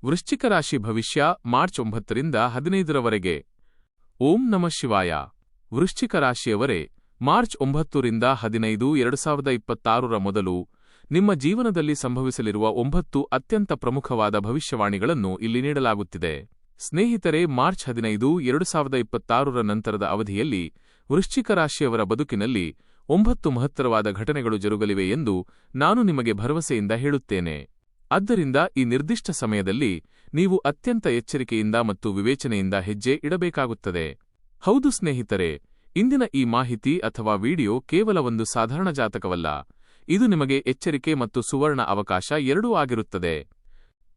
ವೃಶ್ಚಿಕ ರಾಶಿ ಭವಿಷ್ಯ ಮಾರ್ಚ್ 9ರಿಂದ 15ರವರೆಗೆ. ಓಂ ನಮಃ ಶಿವಾಯ. ವೃಶ್ಚಿಕ ರಾಶಿಯವರೇ, ಮಾರ್ಚ್ 9ರಿಂದ 15, 2026ರ ಮೊದಲು ನಿಮ್ಮ ಜೀವನದಲ್ಲಿ ಸಂಭವಿಸಲಿರುವ 9 ಅತ್ಯಂತ ಪ್ರಮುಖವಾದ ಭವಿಷ್ಯವಾಣಿಗಳನ್ನು ಇಲ್ಲಿ ನೀಡಲಾಗುತ್ತಿದೆ. ಸ್ನೇಹಿತರೆ, ಮಾರ್ಚ್ 15, 2026ರ ನಂತರದ ಅವಧಿಯಲ್ಲಿ ವೃಶ್ಚಿಕ ರಾಶಿಯವರ ಬದುಕಿನಲ್ಲಿ 9 ಮಹತ್ತರವಾದ ಘಟನೆಗಳು ಜರುಗಲಿವೆ ಎಂದು ನಾನು ನಿಮಗೆ ಭರವಸೆಯಿಂದ ಹೇಳುತ್ತೇನೆ. ಆದ್ದರಿಂದ ಈ ನಿರ್ದಿಷ್ಟ ಸಮಯದಲ್ಲಿ ನೀವು ಅತ್ಯಂತ ಎಚ್ಚರಿಕೆಯಿಂದ ಮತ್ತು ವಿವೇಚನೆಯಿಂದ ಹೆಜ್ಜೆ ಇಡಬೇಕಾಗುತ್ತದೆ. ಹೌದು ಸ್ನೇಹಿತರೆ, ಇಂದಿನ ಈ ಮಾಹಿತಿ ಅಥವಾ ವಿಡಿಯೋ ಕೇವಲ ಒಂದು ಸಾಧಾರಣ ಜಾತಕವಲ್ಲ. ಇದು ನಿಮಗೆ ಎಚ್ಚರಿಕೆ ಮತ್ತು ಸುವರ್ಣ ಅವಕಾಶ ಎರಡೂ ಆಗಿರುತ್ತದೆ.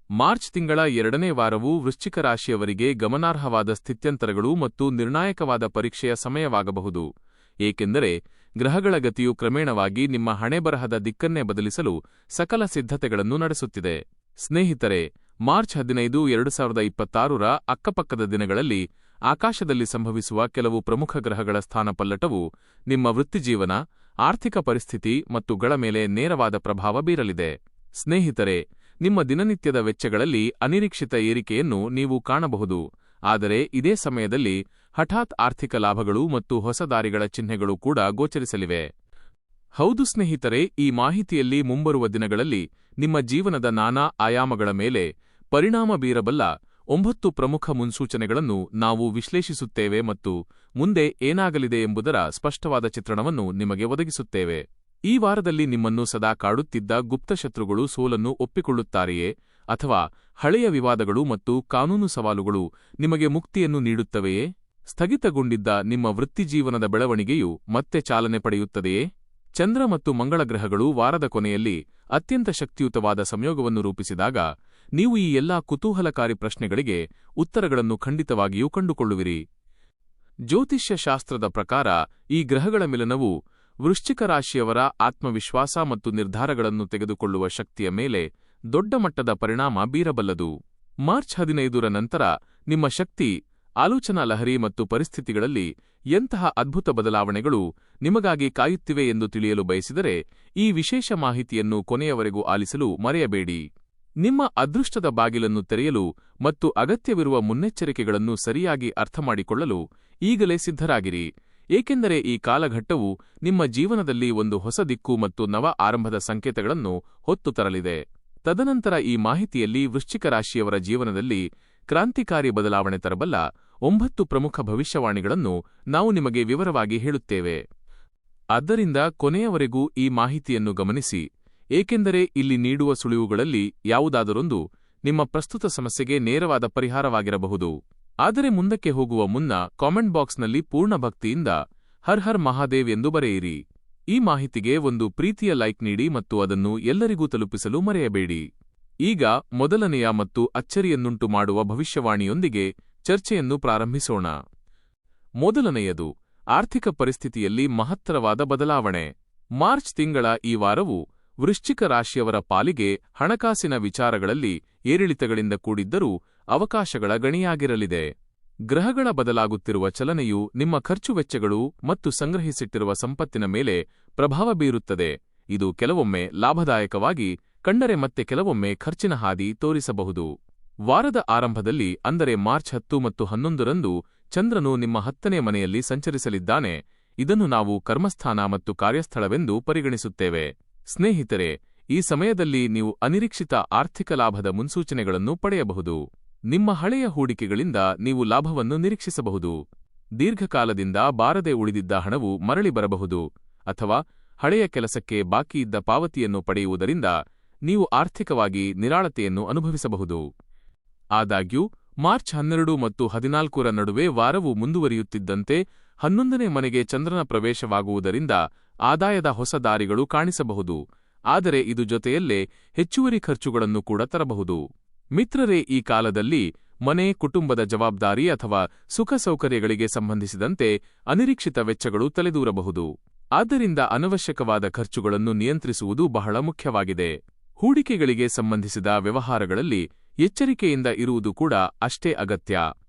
ಮಾರ್ಚ್ ತಿಂಗಳ 2ನೇ ವಾರವು ವೃಶ್ಚಿಕ ರಾಶಿಯವರಿಗೆ ಗಮನಾರ್ಹವಾದ ಸ್ಥಿತ್ಯಂತರಗಳು ಮತ್ತು ನಿರ್ಣಾಯಕವಾದ ಪರೀಕ್ಷೆಯ ಸಮಯವಾಗಬಹುದು. ಏಕೆಂದರೆ ಗ್ರಹಗಳ ಗತಿಯು ಕ್ರಮೇಣವಾಗಿ ನಿಮ್ಮ ಹಣೆಬರಹದ ದಿಕ್ಕನ್ನೇ ಬದಲಿಸಲು ಸಕಲ ಸಿದ್ಧತೆಗಳನ್ನು ನಡೆಸುತ್ತಿದೆ. ಸ್ನೇಹಿತರೆ, ಮಾರ್ಚ್ 15, 2026ರ ಅಕ್ಕಪಕ್ಕದ ದಿನಗಳಲ್ಲಿ ಆಕಾಶದಲ್ಲಿ ಸಂಭವಿಸುವ ಕೆಲವು ಪ್ರಮುಖ ಗ್ರಹಗಳ ಸ್ಥಾನಪಲ್ಲಟವು ನಿಮ್ಮ ವೃತ್ತಿಜೀವನ, ಆರ್ಥಿಕ ಪರಿಸ್ಥಿತಿ ಮತ್ತು ಗಳ ಮೇಲೆ ನೇರವಾದ ಪ್ರಭಾವ ಬೀರಲಿದೆ. ಸ್ನೇಹಿತರೆ, ನಿಮ್ಮ ದಿನನಿತ್ಯದ ವೆಚ್ಚಗಳಲ್ಲಿ ಅನಿರೀಕ್ಷಿತ ಏರಿಕೆಯನ್ನು ನೀವು ಕಾಣಬಹುದು. ಆದರೆ ಇದೇ ಸಮಯದಲ್ಲಿ ಹಠಾತ್ ಆರ್ಥಿಕ ಲಾಭಗಳು ಮತ್ತು ಹೊಸ ದಾರಿಗಳ ಚಿಹ್ನೆಗಳು ಕೂಡ ಗೋಚರಿಸಲಿವೆ. ಹೌದು ಸ್ನೇಹಿತರೆ, ಈ ಮಾಹಿತಿಯಲ್ಲಿ ಮುಂಬರುವ ದಿನಗಳಲ್ಲಿ ನಿಮ್ಮ ಜೀವನದ ನಾನಾ ಆಯಾಮಗಳ ಮೇಲೆ ಪರಿಣಾಮ ಬೀರಬಲ್ಲ 9 ಪ್ರಮುಖ ಮುನ್ಸೂಚನೆಗಳನ್ನು ನಾವು ವಿಶ್ಲೇಷಿಸುತ್ತೇವೆ ಮತ್ತು ಮುಂದೆ ಏನಾಗಲಿದೆ ಎಂಬುದರ ಸ್ಪಷ್ಟವಾದ ಚಿತ್ರಣವನ್ನು ನಿಮಗೆ ಒದಗಿಸುತ್ತೇವೆ. ಈ ವಾರದಲ್ಲಿ ನಿಮ್ಮನ್ನು ಸದಾ ಕಾಡುತ್ತಿದ್ದ ಗುಪ್ತಶತ್ರುಗಳು ಸೋಲನ್ನು ಒಪ್ಪಿಕೊಳ್ಳುತ್ತಾರೆಯೇ, ಅಥವಾ ಹಳೆಯ ವಿವಾದಗಳು ಮತ್ತು ಕಾನೂನು ಸವಾಲುಗಳು ನಿಮಗೆ ಮುಕ್ತಿಯನ್ನು ನೀಡುತ್ತವೆಯೇ? ಸ್ಥಗಿತಗೊಂಡಿದ್ದ ನಿಮ್ಮ ವೃತ್ತಿಜೀವನದ ಬೆಳವಣಿಗೆಯು ಮತ್ತೆ ಚಾಲನೆ ಪಡೆಯುತ್ತದೆಯೇ? ಚಂದ್ರ ಮತ್ತು ಮಂಗಳ ಗ್ರಹಗಳು ವಾರದ ಕೊನೆಯಲ್ಲಿ ಅತ್ಯಂತ ಶಕ್ತಿಯುತವಾದ ಸಂಯೋಗವನ್ನು ರೂಪಿಸಿದಾಗ ನೀವು ಈ ಎಲ್ಲಾ ಕುತೂಹಲಕಾರಿ ಪ್ರಶ್ನೆಗಳಿಗೆ ಉತ್ತರಗಳನ್ನು ಖಂಡಿತವಾಗಿಯೂ ಕಂಡುಕೊಳ್ಳುವಿರಿ. ಜ್ಯೋತಿಷ್ಯ ಶಾಸ್ತ್ರದ ಪ್ರಕಾರ ಈ ಗ್ರಹಗಳ ಮಿಲನವು ವೃಶ್ಚಿಕ ರಾಶಿಯವರ ಆತ್ಮವಿಶ್ವಾಸ ಮತ್ತು ನಿರ್ಧಾರಗಳನ್ನು ತೆಗೆದುಕೊಳ್ಳುವ ಶಕ್ತಿಯ ಮೇಲೆ ದೊಡ್ಡ ಮಟ್ಟದ ಪರಿಣಾಮ ಬೀರಬಲ್ಲದು. ಮಾರ್ಚ್ 15ರ ನಂತರ ನಿಮ್ಮ ಶಕ್ತಿ, ಆಲೋಚನಾ ಲಹರಿ ಮತ್ತು ಪರಿಸ್ಥಿತಿಗಳಲ್ಲಿ ಎಂತಹ ಅದ್ಭುತ ಬದಲಾವಣೆಗಳು ನಿಮಗಾಗಿ ಕಾಯುತ್ತಿವೆ ಎಂದು ತಿಳಿಯಲು ಬಯಸಿದರೆ ಈ ವಿಶೇಷ ಮಾಹಿತಿಯನ್ನು ಕೊನೆಯವರೆಗೂ ಆಲಿಸಲು ಮರೆಯಬೇಡಿ. ನಿಮ್ಮ ಅದೃಷ್ಟದ ಬಾಗಿಲನ್ನು ತೆರೆಯಲು ಮತ್ತು ಅಗತ್ಯವಿರುವ ಮುನ್ನೆಚ್ಚರಿಕೆಗಳನ್ನು ಸರಿಯಾಗಿ ಅರ್ಥಮಾಡಿಕೊಳ್ಳಲು ಈಗಲೇ ಸಿದ್ಧರಾಗಿರಿ, ಏಕೆಂದರೆ ಈ ಕಾಲಘಟ್ಟವು ನಿಮ್ಮ ಜೀವನದಲ್ಲಿ ಒಂದು ಹೊಸ ದಿಕ್ಕು ಮತ್ತು ನವ ಆರಂಭದ ಸಂಕೇತಗಳನ್ನು ಹೊತ್ತು ತರಲಿದೆ. ತದನಂತರ ಈ ಮಾಹಿತಿಯಲ್ಲಿ ವೃಶ್ಚಿಕ ರಾಶಿಯವರ ಜೀವನದಲ್ಲಿ ಕ್ರಾಂತಿಕಾರಿ ಬದಲಾವಣೆ ತರಬಲ್ಲ 9 ಪ್ರಮುಖ ಭವಿಷ್ಯವಾಣಿಗಳನ್ನು ನಾವು ನಿಮಗೆ ವಿವರವಾಗಿ ಹೇಳುತ್ತೇವೆ. ಆದ್ದರಿಂದ ಕೊನೆಯವರೆಗೂ ಈ ಮಾಹಿತಿಯನ್ನು ಗಮನಿಸಿ, ಏಕೆಂದರೆ ಇಲ್ಲಿ ನೀಡುವ ಸುಳಿವುಗಳಲ್ಲಿ ಯಾವುದಾದರೊಂದು ನಿಮ್ಮ ಪ್ರಸ್ತುತ ಸಮಸ್ಯೆಗೆ ನೇರವಾದ ಪರಿಹಾರವಾಗಿರಬಹುದು. ಆದರೆ ಮುಂದಕ್ಕೆ ಹೋಗುವ ಮುನ್ನ ಕಾಮೆಂಟ್ ಬಾಕ್ಸ್ನಲ್ಲಿ ಪೂರ್ಣ ಭಕ್ತಿಯಿಂದ ಹರ್ ಹರ್ ಮಹಾದೇವ್ ಎಂದು ಬರೆಯಿರಿ. ಈ ಮಾಹಿತಿಗೆ ಒಂದು ಪ್ರೀತಿಯ ಲೈಕ್ ನೀಡಿ ಮತ್ತು ಅದನ್ನು ಎಲ್ಲರಿಗೂ ತಲುಪಿಸಲು ಮರೆಯಬೇಡಿ. ಈಗ ಮೊದಲನೆಯ ಮತ್ತು ಅಚ್ಚರಿಯನ್ನುಂಟು ಮಾಡುವ ಭವಿಷ್ಯವಾಣಿಯೊಂದಿಗೆ ಚರ್ಚೆಯನ್ನು ಪ್ರಾರಂಭಿಸೋಣ. ಮೊದಲನೆಯದು, ಆರ್ಥಿಕ ಪರಿಸ್ಥಿತಿಯಲ್ಲಿ ಮಹತ್ತರವಾದ ಬದಲಾವಣೆ. ಮಾರ್ಚ್ ತಿಂಗಳ ಈ ವಾರವು ವೃಶ್ಚಿಕ ರಾಶಿಯವರ ಪಾಲಿಗೆ ಹಣಕಾಸಿನ ವಿಚಾರಗಳಲ್ಲಿ ಏರಿಳಿತಗಳಿಂದ ಕೂಡಿದ್ದರೂ ಅವಕಾಶಗಳ ಗಣಿಯಾಗಿರಲಿದೆ. ಗ್ರಹಗಳ ಬದಲಾಗುತ್ತಿರುವ ಚಲನೆಯು ನಿಮ್ಮ ಖರ್ಚು ವೆಚ್ಚಗಳು ಮತ್ತು ಸಂಗ್ರಹಿಸಿಟ್ಟಿರುವ ಸಂಪತ್ತಿನ ಮೇಲೆ ಪ್ರಭಾವ ಬೀರುತ್ತದೆ. ಇದು ಕೆಲವೊಮ್ಮೆ ಲಾಭದಾಯಕವಾಗಿ ಕಂಡರೆ ಮತ್ತೆ ಕೆಲವೊಮ್ಮೆ ಖರ್ಚಿನ ಹಾದಿ ತೋರಿಸಬಹುದು. ವಾರದ ಆರಂಭದಲ್ಲಿ ಅಂದರೆ ಮಾರ್ಚ್ 10 ಮತ್ತು 11ರಂದು ಚಂದ್ರನು ನಿಮ್ಮ 10ನೇ ಮನೆಯಲ್ಲಿ ಸಂಚರಿಸಲಿದ್ದಾನೆ. ಇದನ್ನು ನಾವು ಕರ್ಮಸ್ಥಾನ ಮತ್ತು ಕಾರ್ಯಸ್ಥಳವೆಂದು ಪರಿಗಣಿಸುತ್ತೇವೆ. ಸ್ನೇಹಿತರೆ, ಈ ಸಮಯದಲ್ಲಿ ನೀವು ಅನಿರೀಕ್ಷಿತ ಆರ್ಥಿಕ ಲಾಭದ ಮುನ್ಸೂಚನೆಗಳನ್ನು ಪಡೆಯಬಹುದು. ನಿಮ್ಮ ಹಳೆಯ ಹೂಡಿಕೆಗಳಿಂದ ನೀವು ಲಾಭವನ್ನು ನಿರೀಕ್ಷಿಸಬಹುದು. ದೀರ್ಘಕಾಲದಿಂದ ಬಾರದೆ ಉಳಿದಿದ್ದ ಹಣವು ಮರಳಿ ಬರಬಹುದು, ಅಥವಾ ಹಳೆಯ ಕೆಲಸಕ್ಕೆ ಬಾಕಿಯಿದ್ದ ಪಾವತಿಯನ್ನು ಪಡೆಯುವುದರಿಂದ ನೀವು ಆರ್ಥಿಕವಾಗಿ ನಿರಾಳತೆಯನ್ನು ಅನುಭವಿಸಬಹುದು. ಆದಾಗ್ಯೂ ಮಾರ್ಚ್ 12 ಮತ್ತು 14ರ ನಡುವೆ ವಾರವು ಮುಂದುವರಿಯುತ್ತಿದ್ದಂತೆ 11ನೇ ಮನೆಗೆ ಚಂದ್ರನ ಪ್ರವೇಶವಾಗುವುದರಿಂದ ಆದಾಯದ ಹೊಸ ದಾರಿಗಳು ಕಾಣಿಸಬಹುದು. ಆದರೆ ಇದು ಜೊತೆಯಲ್ಲೇ ಹೆಚ್ಚುವರಿ ಖರ್ಚುಗಳನ್ನು ಕೂಡ ತರಬಹುದು. ಮಿತ್ರರೇ, ಈ ಕಾಲದಲ್ಲಿ ಮನೆ, ಕುಟುಂಬದ ಜವಾಬ್ದಾರಿ ಅಥವಾ ಸುಖ ಸೌಕರ್ಯಗಳಿಗೆ ಸಂಬಂಧಿಸಿದಂತೆ ಅನಿರೀಕ್ಷಿತ ವೆಚ್ಚಗಳು ತಲೆದೂರಬಹುದು. ಆದ್ದರಿಂದ ಅನವಶ್ಯಕವಾದ ಖರ್ಚುಗಳನ್ನು ನಿಯಂತ್ರಿಸುವುದು ಬಹಳ ಮುಖ್ಯವಾಗಿದೆ. ಹೂಡಿಕೆಗಳಿಗೆ ಸಂಬಂಧಿಸಿದ ವ್ಯವಹಾರಗಳಲ್ಲಿ ಎಚ್ಚರಿಕೆಯಿಂದ ಇರುವುದು ಕೂಡ ಅಷ್ಟೇ ಅಗತ್ಯ.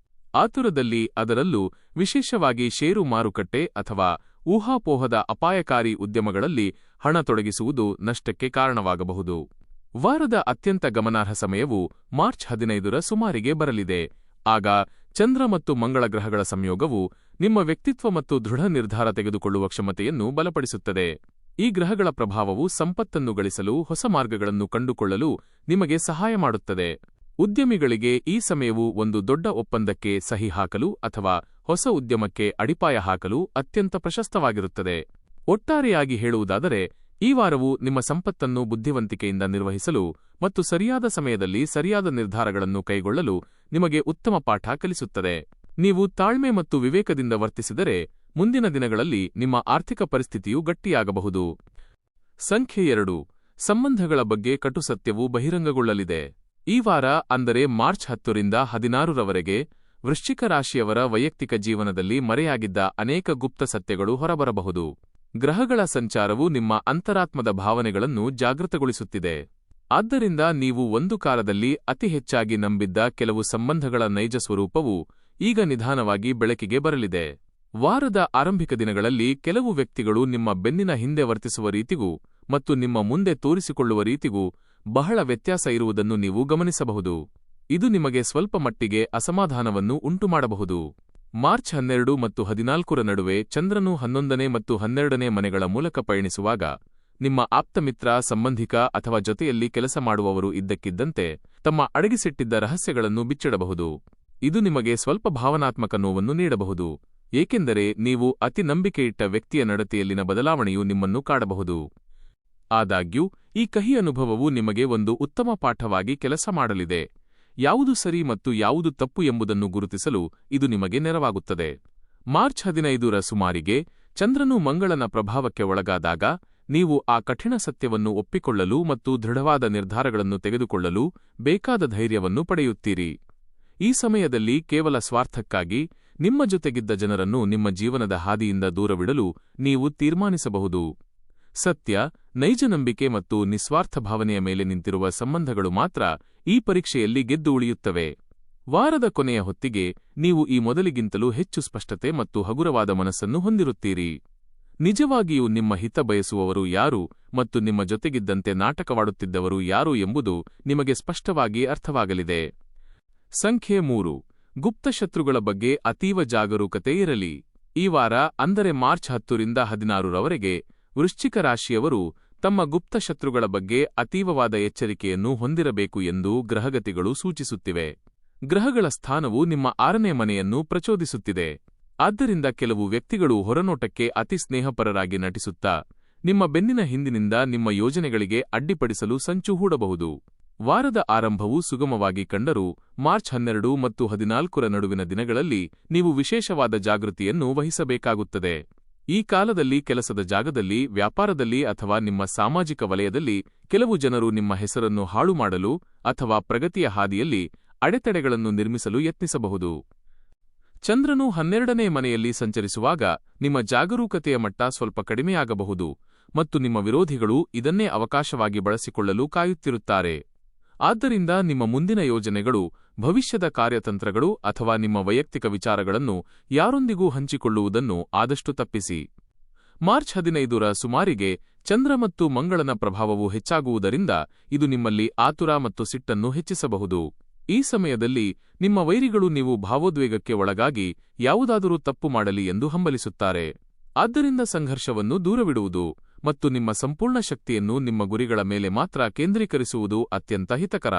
ಆತುರದಲ್ಲಿ, ಅದರಲ್ಲೂ ವಿಶೇಷವಾಗಿ ಷೇರು ಮಾರುಕಟ್ಟೆ ಅಥವಾ ಊಹಾಪೋಹದ ಅಪಾಯಕಾರಿ ಉದ್ಯಮಗಳಲ್ಲಿ ಹಣ ತೊಡಗಿಸುವುದು ನಷ್ಟಕ್ಕೆ ಕಾರಣವಾಗಬಹುದು. ವಾರದ ಅತ್ಯಂತ ಗಮನಾರ್ಹ ಸಮಯವು ಮಾರ್ಚ್ 15ರ ಸುಮಾರಿಗೆ ಬರಲಿದೆ. ಆಗ ಚಂದ್ರ ಮತ್ತು ಮಂಗಳ ಗ್ರಹಗಳ ಸಂಯೋಗವು ನಿಮ್ಮ ವ್ಯಕ್ತಿತ್ವ ಮತ್ತು ದೃಢ ನಿರ್ಧಾರ ತೆಗೆದುಕೊಳ್ಳುವ ಕ್ಷಮತೆಯನ್ನು ಬಲಪಡಿಸುತ್ತದೆ. ಈ ಗ್ರಹಗಳ ಪ್ರಭಾವವು ಸಂಪತ್ತನ್ನು ಗಳಿಸಲು ಹೊಸ ಮಾರ್ಗಗಳನ್ನು ಕಂಡುಕೊಳ್ಳಲು ನಿಮಗೆ ಸಹಾಯ ಮಾಡುತ್ತದೆ. ಉದ್ಯಮಿಗಳಿಗೆ ಈ ಸಮಯವು ಒಂದು ದೊಡ್ಡ ಒಪ್ಪಂದಕ್ಕೆ ಸಹಿ ಹಾಕಲು ಅಥವಾ ಹೊಸ ಉದ್ಯಮಕ್ಕೆ ಅಡಿಪಾಯ ಹಾಕಲು ಅತ್ಯಂತ ಪ್ರಶಸ್ತವಾಗಿರುತ್ತದೆ. ಒಟ್ಟಾರೆಯಾಗಿ ಹೇಳುವುದಾದರೆ, ಈ ವಾರವು ನಿಮ್ಮ ಸಂಪತ್ತನ್ನು ಬುದ್ಧಿವಂತಿಕೆಯಿಂದ ನಿರ್ವಹಿಸಲು ಮತ್ತು ಸರಿಯಾದ ಸಮಯದಲ್ಲಿ ಸರಿಯಾದ ನಿರ್ಧಾರಗಳನ್ನು ಕೈಗೊಳ್ಳಲು ನಿಮಗೆ ಉತ್ತಮ ಪಾಠ ಕಲಿಸುತ್ತದೆ. ನೀವು ತಾಳ್ಮೆ ಮತ್ತು ವಿವೇಕದಿಂದ ವರ್ತಿಸಿದರೆ ಮುಂದಿನ ದಿನಗಳಲ್ಲಿ ನಿಮ್ಮ ಆರ್ಥಿಕ ಪರಿಸ್ಥಿತಿಯು ಗಟ್ಟಿಯಾಗಬಹುದು. ಸಂಖ್ಯೆ 2. ಸಂಬಂಧಗಳ ಬಗ್ಗೆ ಕಟು ಸತ್ಯವು ಬಹಿರಂಗಗೊಳ್ಳಲಿದೆ. ಈ ವಾರ ಅಂದರೆ ಮಾರ್ಚ್ 10ರಿಂದ 16ರವರೆಗೆ ವೃಶ್ಚಿಕ ರಾಶಿಯವರ ವೈಯಕ್ತಿಕ ಜೀವನದಲ್ಲಿ ಮರೆಯಾಗಿದ್ದ ಅನೇಕ ಗುಪ್ತ ಸತ್ಯಗಳು ಹೊರಬರಬಹುದು. ಗ್ರಹಗಳ ಸಂಚಾರವು ನಿಮ್ಮ ಅಂತರಾತ್ಮದ ಭಾವನೆಗಳನ್ನು ಜಾಗೃತಗೊಳಿಸುತ್ತಿದೆ. ಆದ್ದರಿಂದ ನೀವು ಒಂದು ಕಾಲದಲ್ಲಿ ಅತಿ ಹೆಚ್ಚಾಗಿ ನಂಬಿದ್ದ ಕೆಲವು ಸಂಬಂಧಗಳ ನೈಜ ಸ್ವರೂಪವು ಈಗ ನಿಧಾನವಾಗಿ ಬೆಳಕಿಗೆ ಬರಲಿದೆ. ವಾರದ ಆರಂಭಿಕ ದಿನಗಳಲ್ಲಿ ಕೆಲವು ವ್ಯಕ್ತಿಗಳು ನಿಮ್ಮ ಬೆನ್ನಿನ ಹಿಂದೆ ವರ್ತಿಸುವ ರೀತಿಗೂ ಮತ್ತು ನಿಮ್ಮ ಮುಂದೆ ತೋರಿಸಿಕೊಳ್ಳುವ ರೀತಿಗೂ ಬಹಳ ವ್ಯತ್ಯಾಸ ಇರುವುದನ್ನು ನೀವು ಗಮನಿಸಬಹುದು. ಇದು ನಿಮಗೆ ಸ್ವಲ್ಪ ಮಟ್ಟಿಗೆ ಅಸಮಾಧಾನವನ್ನು ಉಂಟುಮಾಡಬಹುದು. ಮಾರ್ಚ್ 12 ಮತ್ತು 14ರ ನಡುವೆ ಚಂದ್ರನು 11ನೇ ಮತ್ತು 12ನೇ ಮನೆಗಳ ಮೂಲಕ ಪಯಣಿಸುವಾಗ ನಿಮ್ಮ ಆಪ್ತಮಿತ್ರ, ಸಂಬಂಧಿಕ ಅಥವಾ ಜೊತೆಯಲ್ಲಿ ಕೆಲಸ ಮಾಡುವವರು ಇದ್ದಕ್ಕಿದ್ದಂತೆ ತಮ್ಮ ಅಡಗಿಸಿಟ್ಟಿದ್ದ ರಹಸ್ಯಗಳನ್ನು ಬಿಚ್ಚಿಡಬಹುದು. ಇದು ನಿಮಗೆ ಸ್ವಲ್ಪ ಭಾವನಾತ್ಮಕ ನೋವನ್ನು ನೀಡಬಹುದು, ಏಕೆಂದರೆ ನೀವು ಅತಿ ನಂಬಿಕೆಯಿಟ್ಟ ವ್ಯಕ್ತಿಯ ನಡತೆಯಲ್ಲಿನ ಬದಲಾವಣೆಯು ನಿಮ್ಮನ್ನು ಕಾಡಬಹುದು. ಆದಾಗ್ಯೂ ಈ ಕಹಿ ಅನುಭವವು ನಿಮಗೆ ಒಂದು ಉತ್ತಮ ಪಾಠವಾಗಿ ಕೆಲಸ ಮಾಡಲಿದೆ. ಯಾವುದು ಸರಿ ಮತ್ತು ಯಾವುದು ತಪ್ಪು ಎಂಬುದನ್ನು ಗುರುತಿಸಲು ಇದು ನಿಮಗೆ ನೆರವಾಗುತ್ತದೆ. ಮಾರ್ಚ್ 15ರ ಸುಮಾರಿಗೆ ಚಂದ್ರನು ಮಂಗಳನ ಪ್ರಭಾವಕ್ಕೆ ಒಳಗಾದಾಗ ನೀವು ಆ ಕಠಿಣ ಸತ್ಯವನ್ನು ಒಪ್ಪಿಕೊಳ್ಳಲು ಮತ್ತು ದೃಢವಾದ ನಿರ್ಧಾರಗಳನ್ನು ತೆಗೆದುಕೊಳ್ಳಲು ಬೇಕಾದ ಧೈರ್ಯವನ್ನು ಪಡೆಯುತ್ತೀರಿ. ಈ ಸಮಯದಲ್ಲಿ ಕೇವಲ ಸ್ವಾರ್ಥಕ್ಕಾಗಿ ನಿಮ್ಮ ಜೊತೆಗಿದ್ದ ಜನರನ್ನು ನಿಮ್ಮ ಜೀವನದ ಹಾದಿಯಿಂದ ದೂರವಿಡಲು ನೀವು ತೀರ್ಮಾನಿಸಬಹುದು. ಸತ್ಯ, ನೈಜ ನಂಬಿಕೆ ಮತ್ತು ನಿಸ್ವಾರ್ಥ ಭಾವನೆಯ ಮೇಲೆ ನಿಂತಿರುವ ಸಂಬಂಧಗಳು ಮಾತ್ರ ಈ ಪರೀಕ್ಷೆಯಲ್ಲಿ ಗೆದ್ದು ಉಳಿಯುತ್ತವೆ. ವಾರದ ಕೊನೆಯ ಹೊತ್ತಿಗೆ ನೀವು ಈ ಮೊದಲಿಗಿಂತಲೂ ಹೆಚ್ಚು ಸ್ಪಷ್ಟತೆ ಮತ್ತು ಹಗುರವಾದ ಮನಸ್ಸನ್ನು ಹೊಂದಿರುತ್ತೀರಿ. ನಿಜವಾಗಿಯೂ ನಿಮ್ಮ ಹಿತ ಬಯಸುವವರು ಯಾರು ಮತ್ತು ನಿಮ್ಮ ಜೊತೆಗಿದ್ದಂತೆ ನಾಟಕವಾಡುತ್ತಿದ್ದವರು ಯಾರು ಎಂಬುದು ನಿಮಗೆ ಸ್ಪಷ್ಟವಾಗಿ ಅರ್ಥವಾಗಲಿದೆ. ಸಂಖ್ಯೆ 3. ಗುಪ್ತಶತ್ರುಗಳ ಬಗ್ಗೆ ಅತೀವ ಜಾಗರೂಕತೆ ಇರಲಿ. ಈ ವಾರ ಅಂದರೆ ಮಾರ್ಚ್ 10ರಿಂದ 16ರವರೆಗೆ ವೃಶ್ಚಿಕ ರಾಶಿಯವರು ತಮ್ಮ ಗುಪ್ತಶತ್ರುಗಳ ಬಗ್ಗೆ ಅತೀವವಾದ ಎಚ್ಚರಿಕೆಯನ್ನು ಹೊಂದಿರಬೇಕು ಎಂದು ಗ್ರಹಗತಿಗಳು ಸೂಚಿಸುತ್ತಿವೆ. ಗ್ರಹಗಳ ಸ್ಥಾನವು ನಿಮ್ಮ 6ನೇ ಮನೆಯನ್ನು ಪ್ರಚೋದಿಸುತ್ತಿದೆ. ಆದ್ದರಿಂದ ಕೆಲವು ವ್ಯಕ್ತಿಗಳು ಹೊರನೋಟಕ್ಕೆ ಅತಿ ಸ್ನೇಹಪರರಾಗಿ ನಟಿಸುತ್ತಾ ನಿಮ್ಮ ಬೆನ್ನಿನ ಹಿಂದಿನಿಂದ ನಿಮ್ಮ ಯೋಜನೆಗಳಿಗೆ ಅಡ್ಡಿಪಡಿಸಲು ಸಂಚು ಹೂಡಬಹುದು. ವಾರದ ಆರಂಭವು ಸುಗಮವಾಗಿ ಕಂಡರೂ ಮಾರ್ಚ್ 12 ಮತ್ತು 14ರ ನಡುವಿನ ದಿನಗಳಲ್ಲಿ ನೀವು ವಿಶೇಷವಾದ ಜಾಗೃತಿಯನ್ನು ವಹಿಸಬೇಕಾಗುತ್ತದೆ. ಈ ಕಾಲದಲ್ಲಿ ಕೆಲಸದ ಜಾಗದಲ್ಲಿ, ವ್ಯಾಪಾರದಲ್ಲಿ ಅಥವಾ ನಿಮ್ಮ ಸಾಮಾಜಿಕ ವಲಯದಲ್ಲಿ ಕೆಲವು ಜನರು ನಿಮ್ಮ ಹೆಸರನ್ನು ಹಾಳು ಮಾಡಲು ಅಥವಾ ಪ್ರಗತಿಯ ಹಾದಿಯಲ್ಲಿ ಅಡೆತಡೆಗಳನ್ನು ನಿರ್ಮಿಸಲು ಯತ್ನಿಸಬಹುದು. ಚಂದ್ರನು 12ನೇ ಮನೆಯಲ್ಲಿ ಸಂಚರಿಸುವಾಗ ನಿಮ್ಮ ಜಾಗರೂಕತೆಯ ಮಟ್ಟ ಸ್ವಲ್ಪ ಕಡಿಮೆಯಾಗಬಹುದು ಮತ್ತು ನಿಮ್ಮ ವಿರೋಧಿಗಳು ಇದನ್ನೇ ಅವಕಾಶವಾಗಿ ಬಳಸಿಕೊಳ್ಳಲು ಕಾಯುತ್ತಿರುತ್ತಾರೆ. ಆದ್ದರಿಂದ ನಿಮ್ಮ ಮುಂದಿನ ಯೋಜನೆಗಳು, ಭವಿಷ್ಯದ ಕಾರ್ಯತಂತ್ರಗಳು ಅಥವಾ ನಿಮ್ಮ ವೈಯಕ್ತಿಕ ವಿಚಾರಗಳನ್ನು ಯಾರೊಂದಿಗೂ ಹಂಚಿಕೊಳ್ಳುವುದನ್ನು ಆದಷ್ಟು ತಪ್ಪಿಸಿ. ಮಾರ್ಚ್ 15ರ ಸುಮಾರಿಗೆ ಚಂದ್ರ ಮತ್ತು ಮಂಗಳನ ಪ್ರಭಾವವು ಹೆಚ್ಚಾಗುವುದರಿಂದ ಇದು ನಿಮ್ಮಲ್ಲಿ ಆತುರ ಮತ್ತು ಸಿಟ್ಟನ್ನು ಹೆಚ್ಚಿಸಬಹುದು. ಈ ಸಮಯದಲ್ಲಿ ನಿಮ್ಮ ವೈರಿಗಳು ನೀವು ಭಾವೋದ್ವೇಗಕ್ಕೆ ಒಳಗಾಗಿ ಯಾವುದಾದರೂ ತಪ್ಪು ಮಾಡಲಿ ಎಂದು ಹಂಬಲಿಸುತ್ತಾರೆ. ಆದ್ದರಿಂದ ಸಂಘರ್ಷವನ್ನು ದೂರವಿಡುವುದು ಮತ್ತು ನಿಮ್ಮ ಸಂಪೂರ್ಣ ಶಕ್ತಿಯನ್ನು ನಿಮ್ಮ ಗುರಿಗಳ ಮೇಲೆ ಮಾತ್ರ ಕೇಂದ್ರೀಕರಿಸುವುದು ಅತ್ಯಂತ ಹಿತಕರ.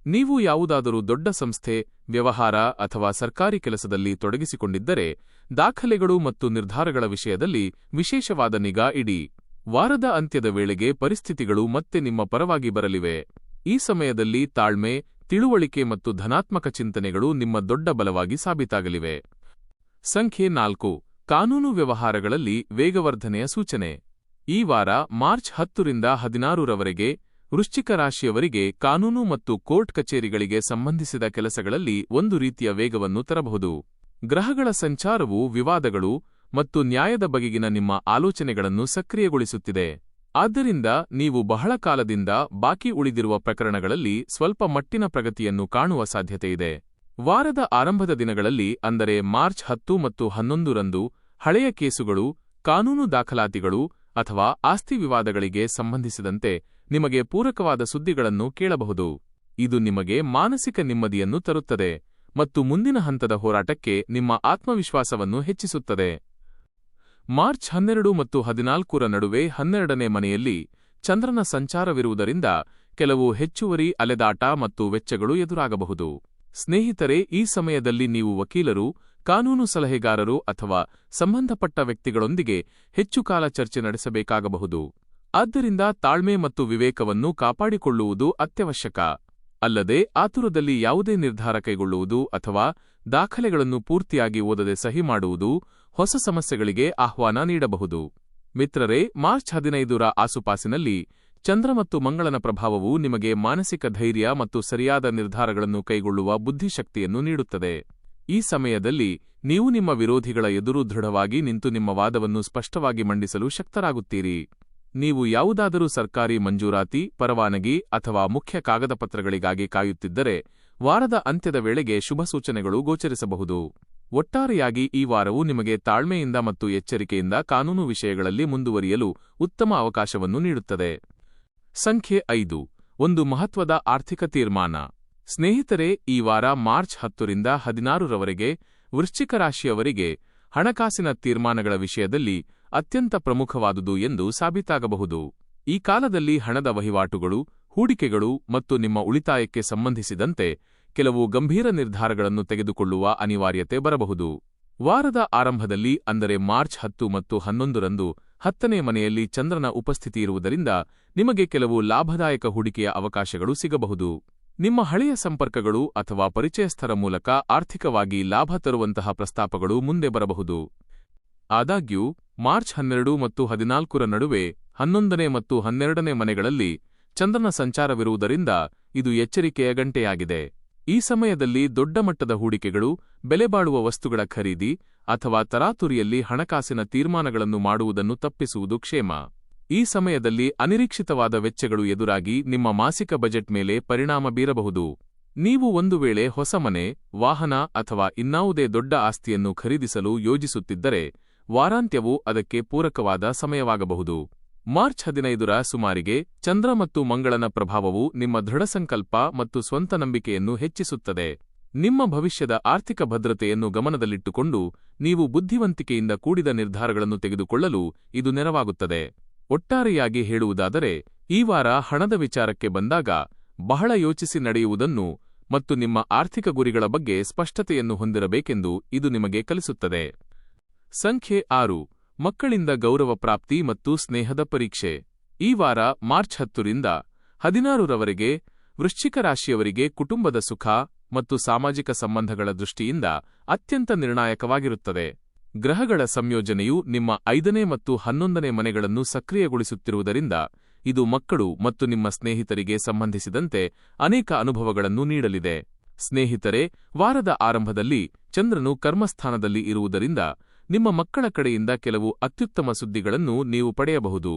ನೀವು ಯಾವುದಾದರೂ ದೊಡ್ಡ ಸಂಸ್ಥೆ, ವ್ಯವಹಾರ ಅಥವಾ ಸರ್ಕಾರಿ ಕೆಲಸದಲ್ಲಿ ತೊಡಗಿಸಿಕೊಂಡಿದ್ದರೆ ದಾಖಲೆಗಳು ಮತ್ತು ನಿರ್ಧಾರಗಳ ವಿಷಯದಲ್ಲಿ ವಿಶೇಷವಾದ ನಿಗಾ ಇಡಿ. ವಾರದ ಅಂತ್ಯದ ವೇಳೆಗೆ ಪರಿಸ್ಥಿತಿಗಳು ಮತ್ತೆ ನಿಮ್ಮ ಪರವಾಗಿ ಬರಲಿವೆ. ಈ ಸಮಯದಲ್ಲಿ ತಾಳ್ಮೆ, ತಿಳುವಳಿಕೆ ಮತ್ತು ಧನಾತ್ಮಕ ಚಿಂತನೆಗಳು ನಿಮ್ಮ ದೊಡ್ಡ ಬಲವಾಗಿ ಸಾಬೀತಾಗಲಿವೆ. ಸಂಖ್ಯೆ 4. ಕಾನೂನು ವ್ಯವಹಾರಗಳಲ್ಲಿ ವೇಗವರ್ಧನೆಯ ಸೂಚನೆ. ಈ ವಾರ ಮಾರ್ಚ್ 10ರಿಂದ 16ರವರೆಗೆ ವೃಶ್ಚಿಕ ರಾಶಿಯವರಿಗೆ ಕಾನೂನು ಮತ್ತು ಕೋರ್ಟ್ ಕಚೇರಿಗಳಿಗೆ ಸಂಬಂಧಿಸಿದ ಕೆಲಸಗಳಲ್ಲಿ ಒಂದು ರೀತಿಯ ವೇಗವನ್ನು ತರಬಹುದು. ಗ್ರಹಗಳ ಸಂಚಾರವು ವಿವಾದಗಳು ಮತ್ತು ನ್ಯಾಯದ ಬಗೆಗಿನ ನಿಮ್ಮ ಆಲೋಚನೆಗಳನ್ನು ಸಕ್ರಿಯಗೊಳಿಸುತ್ತಿದೆ. ಆದ್ದರಿಂದ ನೀವು ಬಹಳ ಕಾಲದಿಂದ ಬಾಕಿ ಉಳಿದಿರುವ ಪ್ರಕರಣಗಳಲ್ಲಿ ಸ್ವಲ್ಪ ಮಟ್ಟಿನ ಪ್ರಗತಿಯನ್ನು ಕಾಣುವ ಸಾಧ್ಯತೆಯಿದೆ. ವಾರದ ಆರಂಭದ ದಿನಗಳಲ್ಲಿ ಅಂದರೆ ಮಾರ್ಚ್ 10 ಮತ್ತು 11ರಂದು ಹಳೆಯ ಕೇಸುಗಳು, ಕಾನೂನು ದಾಖಲಾತಿಗಳು ಅಥವಾ ಆಸ್ತಿ ವಿವಾದಗಳಿಗೆ ಸಂಬಂಧಿಸಿದಂತೆ ನಿಮಗೆ ಪೂರಕವಾದ ಸುದ್ದಿಗಳನ್ನು ಕೇಳಬಹುದು. ಇದು ನಿಮಗೆ ಮಾನಸಿಕ ನೆಮ್ಮದಿಯನ್ನು ತರುತ್ತದೆ ಮತ್ತು ಮುಂದಿನ ಹಂತದ ಹೋರಾಟಕ್ಕೆ ನಿಮ್ಮ ಆತ್ಮವಿಶ್ವಾಸವನ್ನು ಹೆಚ್ಚಿಸುತ್ತದೆ. ಮಾರ್ಚ್ 12 ಮತ್ತು 14ರ ನಡುವೆ 12ನೇ ಮನೆಯಲ್ಲಿ ಚಂದ್ರನ ಸಂಚಾರವಿರುವುದರಿಂದ ಕೆಲವು ಹೆಚ್ಚುವರಿ ಅಲೆದಾಟ ಮತ್ತು ವೆಚ್ಚಗಳು ಎದುರಾಗಬಹುದು. ಸ್ನೇಹಿತರೆ, ಈ ಸಮಯದಲ್ಲಿ ನೀವು ವಕೀಲರು, ಕಾನೂನು ಸಲಹೆಗಾರರು ಅಥವಾ ಸಂಬಂಧಪಟ್ಟ ವ್ಯಕ್ತಿಗಳೊಂದಿಗೆ ಹೆಚ್ಚು ಕಾಲ ಚರ್ಚೆ ನಡೆಸಬೇಕಾಗಬಹುದು. ಆದ್ದರಿಂದ ತಾಳ್ಮೆ ಮತ್ತು ವಿವೇಕವನ್ನು ಕಾಪಾಡಿಕೊಳ್ಳುವುದು ಅತ್ಯವಶ್ಯಕ. ಅಲ್ಲದೆ ಆತುರದಲ್ಲಿ ಯಾವುದೇ ನಿರ್ಧಾರ ಕೈಗೊಳ್ಳುವುದು ಅಥವಾ ದಾಖಲೆಗಳನ್ನು ಪೂರ್ತಿಯಾಗಿ ಓದದೆ ಸಹಿ ಮಾಡುವುದು ಹೊಸ ಸಮಸ್ಯೆಗಳಿಗೆ ಆಹ್ವಾನ ನೀಡಬಹುದು. ಮಿತ್ರರೇ, ಮಾರ್ಚ್ 15ರ ಆಸುಪಾಸಿನಲ್ಲಿ ಚಂದ್ರ ಮತ್ತು ಮಂಗಳನ ಪ್ರಭಾವವು ನಿಮಗೆ ಮಾನಸಿಕ ಧೈರ್ಯ ಮತ್ತು ಸರಿಯಾದ ನಿರ್ಧಾರಗಳನ್ನು ಕೈಗೊಳ್ಳುವ ಬುದ್ಧಿಶಕ್ತಿಯನ್ನು ನೀಡುತ್ತದೆ. ಈ ಸಮಯದಲ್ಲಿ ನೀವು ನಿಮ್ಮ ವಿರೋಧಿಗಳ ಎದುರು ದೃಢವಾಗಿ ನಿಂತು ನಿಮ್ಮ ವಾದವನ್ನು ಸ್ಪಷ್ಟವಾಗಿ ಮಂಡಿಸಲು ಶಕ್ತರಾಗುತ್ತೀರಿ. ನೀವು ಯಾವುದಾದರೂ ಸರ್ಕಾರಿ ಮಂಜೂರಾತಿ, ಪರವಾನಗಿ ಅಥವಾ ಮುಖ್ಯ ಕಾಗದಪತ್ರಗಳಿಗಾಗಿ ಕಾಯುತ್ತಿದ್ದರೆ ವಾರದ ಅಂತ್ಯದ ವೇಳೆಗೆ ಶುಭ ಸೂಚನೆಗಳು ಗೋಚರಿಸಬಹುದು. ಒಟ್ಟಾರೆಯಾಗಿ ಈ ವಾರವು ನಿಮಗೆ ತಾಳ್ಮೆಯಿಂದ ಮತ್ತು ಎಚ್ಚರಿಕೆಯಿಂದ ಕಾನೂನು ವಿಷಯಗಳಲ್ಲಿ ಮುಂದುವರಿಯಲು ಉತ್ತಮ ಅವಕಾಶವನ್ನು ನೀಡುತ್ತದೆ. ಸಂಖ್ಯೆ 5. ಒಂದು ಮಹತ್ವದ ಆರ್ಥಿಕ ತೀರ್ಮಾನ. ಸ್ನೇಹಿತರೆ, ಈ ವಾರ ಮಾರ್ಚ್ 10ರಿಂದ 16ರವರೆಗೆ ವೃಶ್ಚಿಕ ರಾಶಿಯವರಿಗೆ ಹಣಕಾಸಿನ ತೀರ್ಮಾನಗಳ ವಿಷಯದಲ್ಲಿ ಅತ್ಯಂತ ಪ್ರಮುಖವಾದುದು ಎಂದು ಸಾಬೀತಾಗಬಹುದು. ಈ ಕಾಲದಲ್ಲಿ ಹಣದ ವಹಿವಾಟುಗಳು, ಹೂಡಿಕೆಗಳು ಮತ್ತು ನಿಮ್ಮ ಉಳಿತಾಯಕ್ಕೆ ಸಂಬಂಧಿಸಿದಂತೆ ಕೆಲವು ಗಂಭೀರ ನಿರ್ಧಾರಗಳನ್ನು ತೆಗೆದುಕೊಳ್ಳುವ ಅನಿವಾರ್ಯತೆ ಬರಬಹುದು. ವಾರದ ಆರಂಭದಲ್ಲಿ ಅಂದರೆ ಮಾರ್ಚ್ 10 ಮತ್ತು 11ರಂದು 10ನೇ ಮನೆಯಲ್ಲಿ ಚಂದ್ರನ ಉಪಸ್ಥಿತಿಯಿರುವುದರಿಂದ ನಿಮಗೆ ಕೆಲವು ಲಾಭದಾಯಕ ಹೂಡಿಕೆಯ ಅವಕಾಶಗಳು ಸಿಗಬಹುದು. ನಿಮ್ಮ ಹಳೆಯ ಸಂಪರ್ಕಗಳು ಅಥವಾ ಪರಿಚಯಸ್ಥರ ಮೂಲಕ ಆರ್ಥಿಕವಾಗಿ ಲಾಭ ತರುವಂತಹ ಪ್ರಸ್ತಾಪಗಳು ಮುಂದೆ ಬರಬಹುದು. ಆದಾಗ್ಯೂ, ಮಾರ್ಚ್ 12 ಮತ್ತು 14ರ ನಡುವೆ 11ನೇ ಮತ್ತು 12ನೇ ಮನೆಗಳಲ್ಲಿ ಚಂದ್ರನ ಸಂಚಾರವಿರುವುದರಿಂದ ಇದು ಎಚ್ಚರಿಕೆಯ ಗಂಟೆಯಾಗಿದೆ. ಈ ಸಮಯದಲ್ಲಿ ದೊಡ್ಡ ಮಟ್ಟದ ಹೂಡಿಕೆಗಳು, ಬೆಲೆಬಾಳುವ ವಸ್ತುಗಳ ಖರೀದಿ ಅಥವಾ ತರಾತುರಿಯಲ್ಲಿ ಹಣಕಾಸಿನ ತೀರ್ಮಾನಗಳನ್ನು ಮಾಡುವುದನ್ನು ತಪ್ಪಿಸುವುದು ಕ್ಷೇಮ. ಈ ಸಮಯದಲ್ಲಿ ಅನಿರೀಕ್ಷಿತವಾದ ವೆಚ್ಚಗಳು ಎದುರಾಗಿ ನಿಮ್ಮ ಮಾಸಿಕ ಬಜೆಟ್ ಮೇಲೆ ಪರಿಣಾಮ ಬೀರಬಹುದು. ನೀವು ಒಂದು ವೇಳೆ ಹೊಸ ಮನೆ, ವಾಹನ ಅಥವಾ ಇನ್ನಾವುದೇ ದೊಡ್ಡ ಆಸ್ತಿಯನ್ನು ಖರೀದಿಸಲು ಯೋಜಿಸುತ್ತಿದ್ದರೆ ವಾರಾಂತ್ಯವು ಅದಕ್ಕೆ ಪೂರಕವಾದ ಸಮಯವಾಗಬಹುದು. ಮಾರ್ಚ್ 15ರ ಸುಮಾರಿಗೆ ಚಂದ್ರ ಮತ್ತು ಮಂಗಳನ ಪ್ರಭಾವವು ನಿಮ್ಮ ದೃಢಸಂಕಲ್ಪ ಮತ್ತು ಸ್ವಂತ ನಂಬಿಕೆಯನ್ನು ಹೆಚ್ಚಿಸುತ್ತದೆ. ನಿಮ್ಮ ಭವಿಷ್ಯದ ಆರ್ಥಿಕ ಭದ್ರತೆಯನ್ನು ಗಮನದಲ್ಲಿಟ್ಟುಕೊಂಡು ನೀವು ಬುದ್ಧಿವಂತಿಕೆಯಿಂದ ಕೂಡಿದ ನಿರ್ಧಾರಗಳನ್ನು ತೆಗೆದುಕೊಳ್ಳಲು ಇದು ನೆರವಾಗುತ್ತದೆ. ಒಟ್ಟಾರೆಯಾಗಿ ಹೇಳುವುದಾದರೆ, ಈ ವಾರ ಹಣದ ವಿಚಾರಕ್ಕೆ ಬಂದಾಗ ಬಹಳ ಯೋಚಿಸಿ ನಡೆಯುವುದನ್ನು ಮತ್ತು ನಿಮ್ಮ ಆರ್ಥಿಕ ಗುರಿಗಳ ಬಗ್ಗೆ ಸ್ಪಷ್ಟತೆಯನ್ನು ಹೊಂದಿರಬೇಕೆಂದು ಇದು ನಿಮಗೆ ಕಲಿಸುತ್ತದೆ. ಸಂಖ್ಯೆ 6. ಮಕ್ಕಳಿಂದ ಗೌರವ ಪ್ರಾಪ್ತಿ ಮತ್ತು ಸ್ನೇಹದ ಪರೀಕ್ಷೆ. ಈ ವಾರ ಮಾರ್ಚ್ 10ರಿಂದ 16ರವರೆಗೆ ವೃಶ್ಚಿಕ ರಾಶಿಯವರಿಗೆ ಕುಟುಂಬದ ಸುಖ ಮತ್ತು ಸಾಮಾಜಿಕ ಸಂಬಂಧಗಳ ದೃಷ್ಟಿಯಿಂದ ಅತ್ಯಂತ ನಿರ್ಣಾಯಕವಾಗಿರುತ್ತದೆ. ಗ್ರಹಗಳ ಸಂಯೋಜನೆಯು ನಿಮ್ಮ 5ನೇ ಮತ್ತು 11ನೇ ಮನೆಗಳನ್ನು ಸಕ್ರಿಯಗೊಳಿಸುತ್ತಿರುವುದರಿಂದ ಇದು ಮಕ್ಕಳು ಮತ್ತು ನಿಮ್ಮ ಸ್ನೇಹಿತರಿಗೆ ಸಂಬಂಧಿಸಿದಂತೆ ಅನೇಕ ಅನುಭವಗಳನ್ನು ನೀಡಲಿದೆ. ಸ್ನೇಹಿತರೆ, ವಾರದ ಆರಂಭದಲ್ಲಿ ಚಂದ್ರನು ಕರ್ಮಸ್ಥಾನದಲ್ಲಿ ಇರುವುದರಿಂದ ನಿಮ್ಮ ಮಕ್ಕಳ ಕಡೆಯಿಂದ ಕೆಲವು ಅತ್ಯುತ್ತಮ ಸುದ್ದಿಗಳನ್ನು ನೀವು ಪಡೆಯಬಹುದು.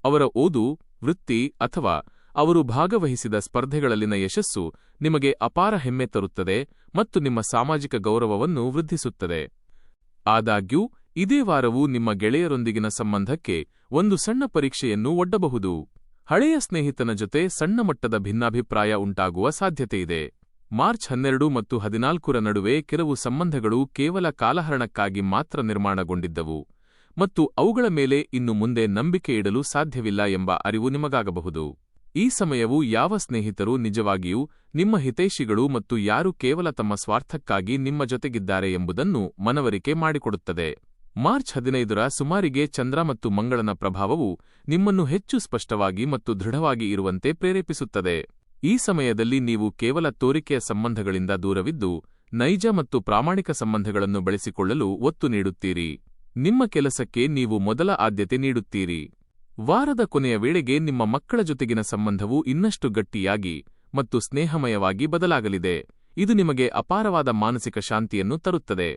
ಅವರ ಓದು, ವೃತ್ತಿ ಅಥವಾ ಅವರು ಭಾಗವಹಿಸಿದ ಸ್ಪರ್ಧೆಗಳಲ್ಲಿನ ಯಶಸ್ಸು ನಿಮಗೆ ಅಪಾರ ಹೆಮ್ಮೆ ತರುತ್ತದೆ ಮತ್ತು ನಿಮ್ಮ ಸಾಮಾಜಿಕ ಗೌರವವನ್ನು ವೃದ್ಧಿಸುತ್ತದೆ. ಆದಾಗ್ಯೂ, ಇದೇ ವಾರವು ನಿಮ್ಮ ಗೆಳೆಯರೊಂದಿಗಿನ ಸಂಬಂಧಕ್ಕೆ ಒಂದು ಸಣ್ಣ ಪರೀಕ್ಷೆಯನ್ನು ಒಡ್ಡಬಹುದು. ಹಳೆಯ ಸ್ನೇಹಿತನ ಜೊತೆ ಸಣ್ಣ ಮಟ್ಟದ ಭಿನ್ನಾಭಿಪ್ರಾಯ ಉಂಟಾಗುವ ಸಾಧ್ಯತೆಯಿದೆ. ಮಾರ್ಚ್ 12 ಮತ್ತು 14ರ ನಡುವೆ ಕೆಲವು ಸಂಬಂಧಗಳು ಕೇವಲ ಕಾಲಹರಣಕ್ಕಾಗಿ ಮಾತ್ರ ನಿರ್ಮಾಣಗೊಂಡಿದ್ದವು ಮತ್ತು ಅವುಗಳ ಮೇಲೆ ಇನ್ನು ಮುಂದೆ ನಂಬಿಕೆ ಇಡಲು ಸಾಧ್ಯವಿಲ್ಲ ಎಂಬ ಅರಿವು ನಿಮಗಾಗಬಹುದು. ಈ ಸಮಯವು ಯಾವ ಸ್ನೇಹಿತರು ನಿಜವಾಗಿಯೂ ನಿಮ್ಮ ಹಿತೈಷಿಗಳು ಮತ್ತು ಯಾರು ಕೇವಲ ತಮ್ಮ ಸ್ವಾರ್ಥಕ್ಕಾಗಿ ನಿಮ್ಮ ಜೊತೆಗಿದ್ದಾರೆ ಎಂಬುದನ್ನು ಮನವರಿಕೆ ಮಾಡಿಕೊಡುತ್ತದೆ. ಮಾರ್ಚ್ 15ರ ಸುಮಾರಿಗೆ ಚಂದ್ರ ಮತ್ತು ಮಂಗಳನ ಪ್ರಭಾವವು ನಿಮ್ಮನ್ನು ಹೆಚ್ಚು ಸ್ಪಷ್ಟವಾಗಿ ಮತ್ತು ದೃಢವಾಗಿ ಇರುವಂತೆ ಪ್ರೇರೇಪಿಸುತ್ತದೆ. ಈ ಸಮಯದಲ್ಲಿ ನೀವು ಕೇವಲ ತೋರಿಕೆಯ ಸಂಬಂಧಗಳಿಂದ ದೂರವಿದ್ದು ನೈಜ ಮತ್ತು ಪ್ರಾಮಾಣಿಕ ಸಂಬಂಧಗಳನ್ನು ಬೆಳೆಸಿಕೊಳ್ಳಲು ಒತ್ತು ನೀಡುತ್ತೀರಿ. ನಿಮ್ಮ ಕೆಲಸಕ್ಕೆ ನೀವು ಮೊದಲ ಆದ್ಯತೆ ನೀಡುತ್ತೀರಿ. ವಾರದ ಕೊನೆಯ ವೇಳೆಗೆ ನಿಮ್ಮ ಮಕ್ಕಳ ಜೊತೆಗಿನ ಸಂಬಂಧವು ಇನ್ನಷ್ಟು ಗಟ್ಟಿಯಾಗಿ ಮತ್ತು ಸ್ನೇಹಮಯವಾಗಿ ಬದಲಾಗಲಿದೆ. ಇದು ನಿಮಗೆ ಅಪಾರವಾದ ಮಾನಸಿಕ ಶಾಂತಿಯನ್ನು ತರುತ್ತದೆ.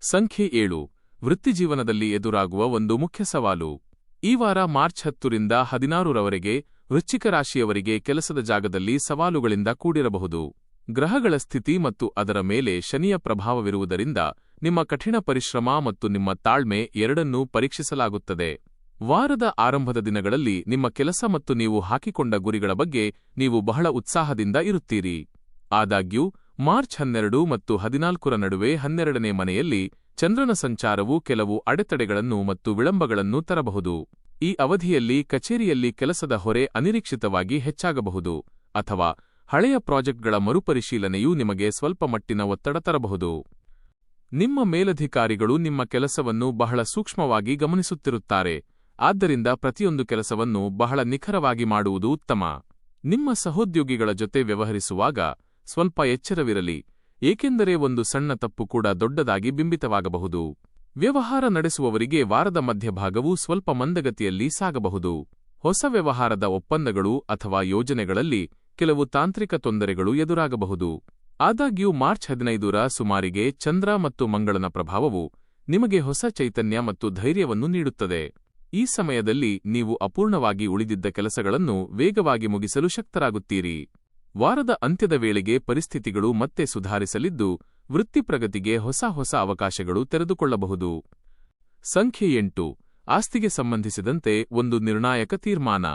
ಸಂಖ್ಯೆ 7. ವೃತ್ತಿಜೀವನದಲ್ಲಿ ಎದುರಾಗುವ ಒಂದು ಮುಖ್ಯ ಸವಾಲು. ಈ ವಾರ ಮಾರ್ಚ್ 10ರಿಂದ 16ರವರೆಗೆ ವೃಶ್ಚಿಕ ರಾಶಿಯವರಿಗೆ ಕೆಲಸದ ಜಾಗದಲ್ಲಿ ಸವಾಲುಗಳಿಂದ ಕೂಡಿರಬಹುದು. ಗ್ರಹಗಳ ಸ್ಥಿತಿ ಮತ್ತು ಅದರ ಮೇಲೆ ಶನಿಯ ಪ್ರಭಾವವಿರುವುದರಿಂದ ನಿಮ್ಮ ಕಠಿಣ ಪರಿಶ್ರಮ ಮತ್ತು ನಿಮ್ಮ ತಾಳ್ಮೆ ಎರಡನ್ನೂ ಪರೀಕ್ಷಿಸಲಾಗುತ್ತದೆ. ವಾರದ ಆರಂಭದ ದಿನಗಳಲ್ಲಿ ನಿಮ್ಮ ಕೆಲಸ ಮತ್ತು ನೀವು ಹಾಕಿಕೊಂಡ ಗುರಿಗಳ ಬಗ್ಗೆ ನೀವು ಬಹಳ ಉತ್ಸಾಹದಿಂದ ಇರುತ್ತೀರಿ. ಆದಾಗ್ಯೂ ಮಾರ್ಚ್ 12 ಮತ್ತು 14ರ ನಡುವೆ 12ನೇ ಮನೆಯಲ್ಲಿ ಚಂದ್ರನ ಸಂಚಾರವು ಕೆಲವು ಅಡೆತಡೆಗಳನ್ನು ಮತ್ತು ವಿಳಂಬಗಳನ್ನು ತರಬಹುದು. ಈ ಅವಧಿಯಲ್ಲಿ ಕಚೇರಿಯಲ್ಲಿ ಕೆಲಸದ ಹೊರೆ ಅನಿರೀಕ್ಷಿತವಾಗಿ ಹೆಚ್ಚಾಗಬಹುದು, ಅಥವಾ ಹಳೆಯ ಪ್ರಾಜೆಕ್ಟ್ಗಳ ಮರುಪರಿಶೀಲನೆಯು ನಿಮಗೆ ಸ್ವಲ್ಪ ಮಟ್ಟಿನ ಒತ್ತಡ ತರಬಹುದು. ನಿಮ್ಮ ಮೇಲಧಿಕಾರಿಗಳು ನಿಮ್ಮ ಕೆಲಸವನ್ನು ಬಹಳ ಸೂಕ್ಷ್ಮವಾಗಿ ಗಮನಿಸುತ್ತಿರುತ್ತಾರೆ, ಆದ್ದರಿಂದ ಪ್ರತಿಯೊಂದು ಕೆಲಸವನ್ನು ಬಹಳ ನಿಖರವಾಗಿ ಮಾಡುವುದು ಉತ್ತಮ. ನಿಮ್ಮ ಸಹೋದ್ಯೋಗಿಗಳ ಜೊತೆ ವ್ಯವಹರಿಸುವಾಗ ಸ್ವಲ್ಪ ಎಚ್ಚರವಿರಲಿ, ಏಕೆಂದರೆ ಒಂದು ಸಣ್ಣ ತಪ್ಪು ಕೂಡ ದೊಡ್ಡದಾಗಿ ಬಿಂಬಿತವಾಗಬಹುದು. ವ್ಯವಹಾರ ನಡೆಸುವವರಿಗೆ ವಾರದ ಮಧ್ಯಭಾಗವು ಸ್ವಲ್ಪ ಮಂದಗತಿಯಲ್ಲಿ ಸಾಗಬಹುದು. ಹೊಸ ವ್ಯವಹಾರದ ಒಪ್ಪಂದಗಳು ಅಥವಾ ಯೋಜನೆಗಳಲ್ಲಿ ಕೆಲವು ತಾಂತ್ರಿಕ ತೊಂದರೆಗಳು ಎದುರಾಗಬಹುದು. ಆದಾಗ್ಯೂ ಮಾರ್ಚ್ 15ರ ಸುಮಾರಿಗೆ ಚಂದ್ರ ಮತ್ತು ಮಂಗಳನ ಪ್ರಭಾವವು ನಿಮಗೆ ಹೊಸ ಚೈತನ್ಯ ಮತ್ತು ಧೈರ್ಯವನ್ನು ನೀಡುತ್ತದೆ. ಈ ಸಮಯದಲ್ಲಿ ನೀವು ಅಪೂರ್ಣವಾಗಿ ಉಳಿದಿದ್ದ ಕೆಲಸಗಳನ್ನು ವೇಗವಾಗಿ ಮುಗಿಸಲು ಶಕ್ತರಾಗುತ್ತೀರಿ. ವಾರದ ಅಂತ್ಯದ ವೇಳೆಗೆ ಪರಿಸ್ಥಿತಿಗಳು ಮತ್ತೆ ಸುಧಾರಿಸಲಿದ್ದು, ವೃತ್ತಿಪ್ರಗತಿಗೆ ಹೊಸ ಅವಕಾಶಗಳು ತೆರೆದುಕೊಳ್ಳಬಹುದು. ಸಂಖ್ಯೆ 8. ಆಸ್ತಿಗೆ ಸಂಬಂಧಿಸಿದಂತೆ ಒಂದು ನಿರ್ಣಾಯಕ ತೀರ್ಮಾನ.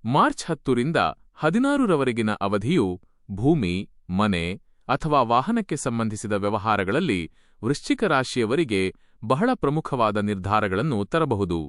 ಮಾರ್ಚ್ 10ರಿಂದ 16ರವರೆಗಿನ ಅವಧಿಯು ಭೂಮಿ, ಮನೆ ಅಥವಾ ವಾಹನಕ್ಕೆ ಸಂಬಂಧಿಸಿದ ವ್ಯವಹಾರಗಳಲ್ಲಿ ವೃಶ್ಚಿಕ ರಾಶಿಯವರಿಗೆ ಬಹಳ ಪ್ರಮುಖವಾದ ನಿರ್ಧಾರಗಳನ್ನು ತರಬಹುದು.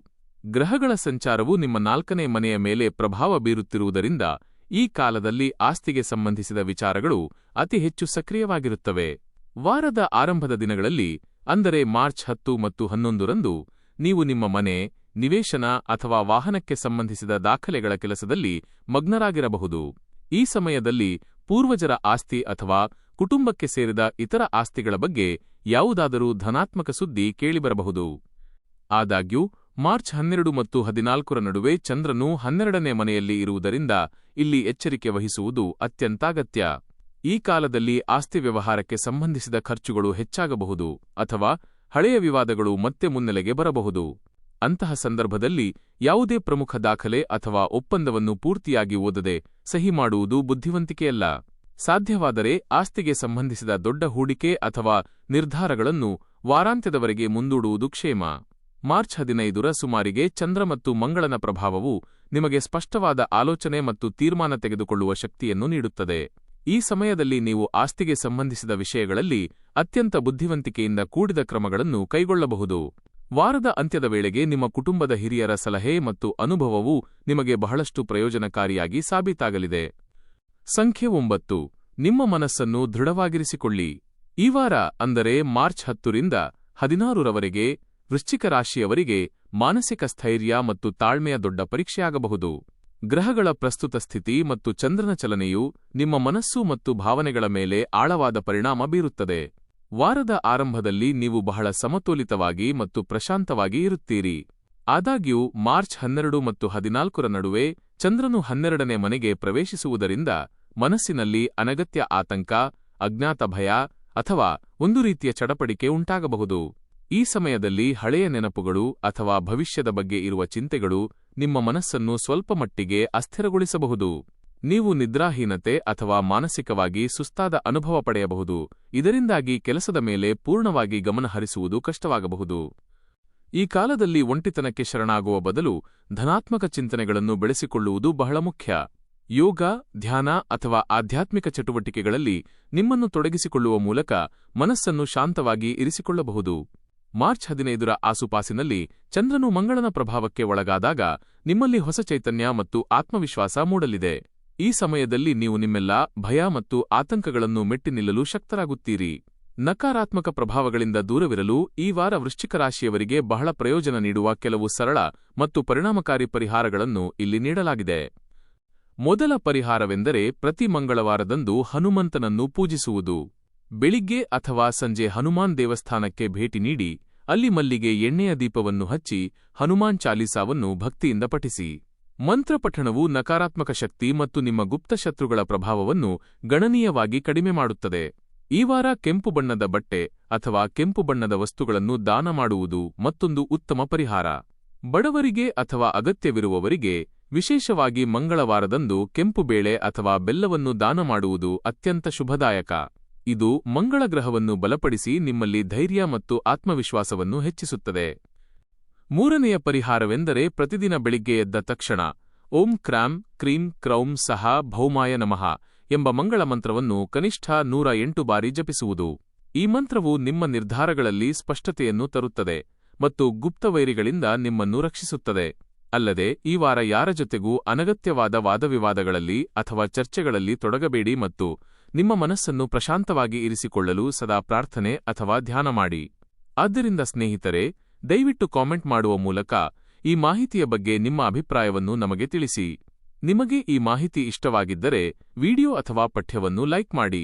ಗ್ರಹಗಳ ಸಂಚಾರವು ನಿಮ್ಮ 4ನೇ ಮನೆಯ ಮೇಲೆ ಪ್ರಭಾವ ಬೀರುತ್ತಿರುವುದರಿಂದ ಈ ಕಾಲದಲ್ಲಿ ಆಸ್ತಿಗೆ ಸಂಬಂಧಿಸಿದ ವಿಚಾರಗಳು ಅತಿ ಹೆಚ್ಚು ಸಕ್ರಿಯವಾಗಿರುತ್ತವೆ. ವಾರದ ಆರಂಭದ ದಿನಗಳಲ್ಲಿ, ಅಂದರೆ ಮಾರ್ಚ್ 10 ಮತ್ತು 11ರಂದು, ನೀವು ನಿಮ್ಮ ಮನೆ, ನಿವೇಶನ ಅಥವಾ ವಾಹನಕ್ಕೆ ಸಂಬಂಧಿಸಿದ ದಾಖಲೆಗಳ ಕೆಲಸದಲ್ಲಿ ಮಗ್ನರಾಗಿರಬಹುದು. ಈ ಸಮಯದಲ್ಲಿ ಪೂರ್ವಜರ ಆಸ್ತಿ ಅಥವಾ ಕುಟುಂಬಕ್ಕೆ ಸೇರಿದ ಇತರ ಆಸ್ತಿಗಳ ಬಗ್ಗೆ ಯಾವುದಾದರೂ ಧನಾತ್ಮಕ ಸುದ್ದಿ ಕೇಳಿಬರಬಹುದು. ಆದಾಗ್ಯೂ ಮಾರ್ಚ್ 12 ಮತ್ತು 14ರ ನಡುವೆ ಚಂದ್ರನು 12ನೇ ಮನೆಯಲ್ಲಿ ಇರುವುದರಿಂದ ಇಲ್ಲಿ ಎಚ್ಚರಿಕೆ ವಹಿಸುವುದು ಅತ್ಯಂತಾಗತ್ಯ. ಈ ಕಾಲದಲ್ಲಿ ಆಸ್ತಿ ವ್ಯವಹಾರಕ್ಕೆ ಸಂಬಂಧಿಸಿದ ಖರ್ಚುಗಳು ಹೆಚ್ಚಾಗಬಹುದು ಅಥವಾ ಹಳೆಯ ವಿವಾದಗಳು ಮತ್ತೆ ಮುನ್ನೆಲೆಗೆ ಬರಬಹುದು. ಅಂತಹ ಸಂದರ್ಭದಲ್ಲಿ ಯಾವುದೇ ಪ್ರಮುಖ ದಾಖಲೆ ಅಥವಾ ಒಪ್ಪಂದವನ್ನು ಪೂರ್ತಿಯಾಗಿ ಓದದೆ ಸಹಿ ಮಾಡುವುದು ಬುದ್ಧಿವಂತಿಕೆಯಲ್ಲ. ಸಾಧ್ಯವಾದರೆ ಆಸ್ತಿಗೆ ಸಂಬಂಧಿಸಿದ ದೊಡ್ಡ ಹೂಡಿಕೆ ಅಥವಾ ನಿರ್ಧಾರಗಳನ್ನು ವಾರಾಂತ್ಯದವರೆಗೆ ಮುಂದೂಡುವುದು ಕ್ಷೇಮ. ಮಾರ್ಚ್ 15ರ ಸುಮಾರಿಗೆ ಚಂದ್ರ ಮತ್ತು ಮಂಗಳನ ಪ್ರಭಾವವು ನಿಮಗೆ ಸ್ಪಷ್ಟವಾದ ಆಲೋಚನೆ ಮತ್ತು ತೀರ್ಮಾನ ತೆಗೆದುಕೊಳ್ಳುವ ಶಕ್ತಿಯನ್ನು ನೀಡುತ್ತದೆ. ಈ ಸಮಯದಲ್ಲಿ ನೀವು ಆಸ್ತಿಗೆ ಸಂಬಂಧಿಸಿದ ವಿಷಯಗಳಲ್ಲಿ ಅತ್ಯಂತ ಬುದ್ಧಿವಂತಿಕೆಯಿಂದ ಕೂಡಿದ ಕ್ರಮಗಳನ್ನು ಕೈಗೊಳ್ಳಬಹುದು. ವಾರದ ಅಂತ್ಯದ ವೇಳೆಗೆ ನಿಮ್ಮ ಕುಟುಂಬದ ಹಿರಿಯರ ಸಲಹೆ ಮತ್ತು ಅನುಭವವು ನಿಮಗೆ ಬಹಳಷ್ಟು ಪ್ರಯೋಜನಕಾರಿಯಾಗಿ ಸಾಬೀತಾಗಲಿದೆ. ಸಂಖ್ಯೆ 9. ನಿಮ್ಮ ಮನಸ್ಸನ್ನು ದೃಢವಾಗಿರಿಸಿಕೊಳ್ಳಿ. ಈ ವಾರ, ಅಂದರೆ ಮಾರ್ಚ್ 10ರಿಂದ 16ರವರೆಗೆ, ವೃಶ್ಚಿಕ ರಾಶಿಯವರಿಗೆ ಮಾನಸಿಕ ಸ್ಥೈರ್ಯ ಮತ್ತು ತಾಳ್ಮೆಯ ದೊಡ್ಡ ಪರೀಕ್ಷೆಯಾಗಬಹುದು. ಗ್ರಹಗಳ ಪ್ರಸ್ತುತ ಸ್ಥಿತಿ ಮತ್ತು ಚಂದ್ರನ ಚಲನೆಯು ನಿಮ್ಮ ಮನಸ್ಸು ಮತ್ತು ಭಾವನೆಗಳ ಮೇಲೆ ಆಳವಾದ ಪರಿಣಾಮ ಬೀರುತ್ತದೆ. ವಾರದ ಆರಂಭದಲ್ಲಿ ನೀವು ಬಹಳ ಸಮತೋಲಿತವಾಗಿ ಮತ್ತು ಪ್ರಶಾಂತವಾಗಿ ಇರುತ್ತೀರಿ. ಆದಾಗ್ಯೂ ಮಾರ್ಚ್ 12 ಮತ್ತು 14ರ ನಡುವೆ ಚಂದ್ರನು 12ನೇ ಮನೆಗೆ ಪ್ರವೇಶಿಸುವುದರಿಂದ ಮನಸ್ಸಿನಲ್ಲಿ ಅನಗತ್ಯ ಆತಂಕ, ಅಜ್ಞಾತ ಭಯ ಅಥವಾ ಒಂದು ರೀತಿಯ ಚಡಪಡಿಕೆ ಉಂಟಾಗಬಹುದು. ಈ ಸಮಯದಲ್ಲಿ ಹಳೆಯ ನೆನಪುಗಳು ಅಥವಾ ಭವಿಷ್ಯದ ಬಗ್ಗೆ ಇರುವ ಚಿಂತೆಗಳು ನಿಮ್ಮ ಮನಸ್ಸನ್ನು ಸ್ವಲ್ಪ ಮಟ್ಟಿಗೆ ಅಸ್ಥಿರಗೊಳಿಸಬಹುದು. ನೀವು ನಿದ್ರಾಹೀನತೆ ಅಥವಾ ಮಾನಸಿಕವಾಗಿ ಸುಸ್ತಾದ ಅನುಭವ ಪಡೆಯಬಹುದು, ಇದರಿಂದಾಗಿ ಕೆಲಸದ ಮೇಲೆ ಪೂರ್ಣವಾಗಿ ಗಮನಹರಿಸುವುದು ಕಷ್ಟವಾಗಬಹುದು. ಈ ಕಾಲದಲ್ಲಿ ಒಂಟಿತನಕ್ಕೆ ಶರಣಾಗುವ ಬದಲು ಧನಾತ್ಮಕ ಚಿಂತನೆಗಳನ್ನು ಬೆಳೆಸಿಕೊಳ್ಳುವುದು ಬಹಳ ಮುಖ್ಯ. ಯೋಗ, ಧ್ಯಾನ ಅಥವಾ ಆಧ್ಯಾತ್ಮಿಕ ಚಟುವಟಿಕೆಗಳಲ್ಲಿ ನಿಮ್ಮನ್ನು ತೊಡಗಿಸಿಕೊಳ್ಳುವ ಮೂಲಕ ಮನಸ್ಸನ್ನು ಶಾಂತವಾಗಿ ಇರಿಸಿಕೊಳ್ಳಬಹುದು. ಮಾರ್ಚ್ 15ರ ಆಸುಪಾಸಿನಲ್ಲಿ ಚಂದ್ರನು ಮಂಗಳನ ಪ್ರಭಾವಕ್ಕೆ ಒಳಗಾದಾಗ ನಿಮ್ಮಲ್ಲಿ ಹೊಸ ಚೈತನ್ಯ ಮತ್ತು ಆತ್ಮವಿಶ್ವಾಸ ಮೂಡಲಿದೆ. ಈ ಸಮಯದಲ್ಲಿ ನೀವು ನಿಮ್ಮೆಲ್ಲ ಭಯ ಮತ್ತು ಆತಂಕಗಳನ್ನು ಮೆಟ್ಟಿ ನಿಲ್ಲಲು ಶಕ್ತರಾಗುತ್ತೀರಿ. ನಕಾರಾತ್ಮಕ ಪ್ರಭಾವಗಳಿಂದ ದೂರವಿರಲು ಈ ವಾರ ವೃಶ್ಚಿಕ ರಾಶಿಯವರಿಗೆ ಬಹಳ ಪ್ರಯೋಜನ ನೀಡುವ ಕೆಲವು ಸರಳ ಮತ್ತು ಪರಿಣಾಮಕಾರಿ ಪರಿಹಾರಗಳನ್ನು ಇಲ್ಲಿ ನೀಡಲಾಗಿದೆ. ಮೊದಲ ಪರಿಹಾರವೆಂದರೆ ಪ್ರತಿ ಮಂಗಳವಾರದಂದು ಹನುಮಂತನನ್ನು ಪೂಜಿಸುವುದು. ಬೆಳಿಗ್ಗೆ ಅಥವಾ ಸಂಜೆ ಹನುಮಾನ್ ದೇವಸ್ಥಾನಕ್ಕೆ ಭೇಟಿ ನೀಡಿ ಅಲ್ಲಿ ಮಲ್ಲಿಗೆ ಎಣ್ಣೆಯ ದೀಪವನ್ನು ಹಚ್ಚಿ ಹನುಮಾನ್ ಚಾಲೀಸಾವನ್ನು ಭಕ್ತಿಯಿಂದ ಪಠಿಸಿ. ಮಂತ್ರಪಠಣವು ನಕಾರಾತ್ಮಕ ಶಕ್ತಿ ಮತ್ತು ನಿಮ್ಮ ಗುಪ್ತ ಶತ್ರುಗಳ ಪ್ರಭಾವವನ್ನು ಗಣನೀಯವಾಗಿ ಕಡಿಮೆ ಮಾಡುತ್ತದೆ. ಈ ವಾರ ಕೆಂಪು ಬಣ್ಣದ ಬಟ್ಟೆ ಅಥವಾ ಕೆಂಪು ಬಣ್ಣದ ವಸ್ತುಗಳನ್ನು ದಾನ ಮಾಡುವುದು ಮತ್ತೊಂದು ಉತ್ತಮ ಪರಿಹಾರ. ಬಡವರಿಗೆ ಅಥವಾ ಅಗತ್ಯವಿರುವವರಿಗೆ, ವಿಶೇಷವಾಗಿ ಮಂಗಳವಾರದಂದು ಕೆಂಪು ಬೇಳೆ ಅಥವಾ ಬೆಲ್ಲವನ್ನು ದಾನ ಮಾಡುವುದು ಅತ್ಯಂತ ಶುಭದಾಯಕ. ಇದು ಮಂಗಳ ಗ್ರಹವನ್ನು ಬಲಪಡಿಸಿ ನಿಮ್ಮಲ್ಲಿ ಧೈರ್ಯ ಮತ್ತು ಆತ್ಮವಿಶ್ವಾಸವನ್ನು ಹೆಚ್ಚಿಸುತ್ತದೆ. ಮೂರನೆಯ ಪರಿಹಾರವೆಂದರೆ ಪ್ರತಿದಿನ ಬೆಳಿಗ್ಗೆ ಎದ್ದ ತಕ್ಷಣ ಓಂ ಕ್ರಾಂ ಕ್ರೀಂ ಕ್ರೌಂ ಸಹ ಭೌಮಾಯ ನಮಃ ಎಂಬ ಮಂಗಳ ಮಂತ್ರವನ್ನು ಕನಿಷ್ಠ 108 ಬಾರಿ ಜಪಿಸುವುದು. ಈ ಮಂತ್ರವು ನಿಮ್ಮ ನಿರ್ಧಾರಗಳಲ್ಲಿ ಸ್ಪಷ್ಟತೆಯನ್ನು ತರುತ್ತದೆ ಮತ್ತು ಗುಪ್ತವೈರಿಗಳಿಂದ ನಿಮ್ಮನ್ನು ರಕ್ಷಿಸುತ್ತದೆ. ಅಲ್ಲದೆ ಈ ವಾರ ಯಾರ ಜೊತೆಗೂ ಅನಗತ್ಯವಾದ ವಾದವಿವಾದಗಳಲ್ಲಿ ಅಥವಾ ಚರ್ಚೆಗಳಲ್ಲಿ ತೊಡಗಬೇಡಿ ಮತ್ತು ನಿಮ್ಮ ಮನಸ್ಸನ್ನು ಪ್ರಶಾಂತವಾಗಿ ಇರಿಸಿಕೊಳ್ಳಲು ಸದಾ ಪ್ರಾರ್ಥನೆ ಅಥವಾ ಧ್ಯಾನ ಮಾಡಿ. ಆದ್ದರಿಂದ ಸ್ನೇಹಿತರೆ, ದಯವಿಟ್ಟು ಕಾಮೆಂಟ್ ಮಾಡುವ ಮೂಲಕ ಈ ಮಾಹಿತಿಯ ಬಗ್ಗೆ ನಿಮ್ಮ ಅಭಿಪ್ರಾಯವನ್ನು ನಮಗೆ ತಿಳಿಸಿ. ನಿಮಗೆ ಈ ಮಾಹಿತಿ ಇಷ್ಟವಾಗಿದ್ದರೆ ವಿಡಿಯೋ ಅಥವಾ ಪಠ್ಯವನ್ನು ಲೈಕ್ ಮಾಡಿ.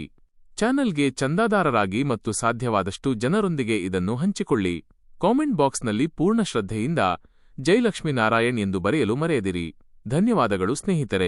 ಚಾನೆಲ್ಗೆ ಚಂದಾದಾರರಾಗಿ ಮತ್ತು ಸಾಧ್ಯವಾದಷ್ಟು ಜನರೊಂದಿಗೆ ಇದನ್ನು ಹಂಚಿಕೊಳ್ಳಿ. ಕಾಮೆಂಟ್ ಬಾಕ್ಸ್ನಲ್ಲಿ ಪೂರ್ಣ ಶ್ರದ್ಧೆಯಿಂದ ಜೈ ಲಕ್ಷ್ಮೀನಾರಾಯಣ್ ಎಂದು ಬರೆಯಲು ಮರೆಯದಿರಿ. ಧನ್ಯವಾದಗಳು ಸ್ನೇಹಿತರೆ.